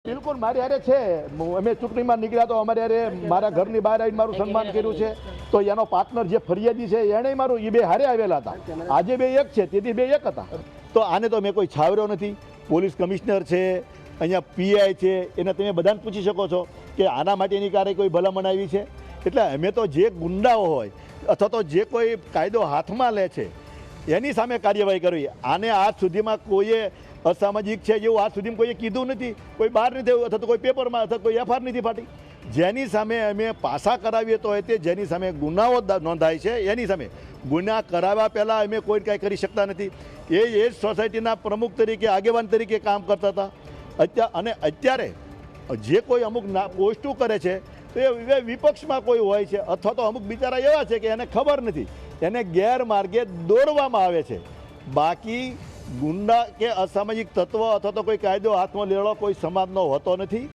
બિલકુલ મારી હારે છે. અમે ચૂંટણીમાં નીકળ્યા તો અમારે હારે મારા ઘરની બહાર આવીને મારું સન્માન કર્યું છે. તો એનો પાર્ટનર જે ફરિયાદી છે એણે મારું એ બે હારે આવેલા હતા. આજે બે એક છે, તેથી બે એક હતા. તો આને તો મેં કોઈ છાવર્યો નથી. પોલીસ કમિશનર છે, અહીંયા પીઆઈ છે, એને તમે બધાને પૂછી શકો છો કે આના માટેની ક્યારે કોઈ ભલામણ આવી છે. એટલે અમે તો જે ગુંડાઓ હોય અથવા તો જે કોઈ કાયદો હાથમાં લે છે એની સામે કાર્યવાહી કરવી. આને આજ સુધીમાં કોઈએ અસામાજિક છે જેવું આજ સુધી કોઈએ કીધું નથી, કોઈ બહાર નથી થયું, અથવા તો કોઈ પેપરમાં અથવા કોઈ એફઆર નથી ફાટી. જેની સામે અમે પાસા કરાવીએ તો તે જેની સામે ગુનાઓ નોંધાય છે એની સામે ગુના કરાવ્યા પહેલાં અમે કોઈ કાંઈ કરી શકતા નથી. એ જ સોસાયટીના પ્રમુખ તરીકે આગેવાન તરીકે કામ કરતા હતા. અત્યારે જે કોઈ અમુક પોસ્ટો કરે છે તો એ વિપક્ષમાં કોઈ હોય છે અથવા તો અમુક બિચારા એવા છે કે એને ખબર નથી, એને ગેરમાર્ગે દોરવામાં આવે છે. બાકી ગુંડા કે અસામાજિક તત્વ અથવા તો કોઈ કાયદો હાથમાં લેવાનો કોઈ સમાજનો હોતો નથી.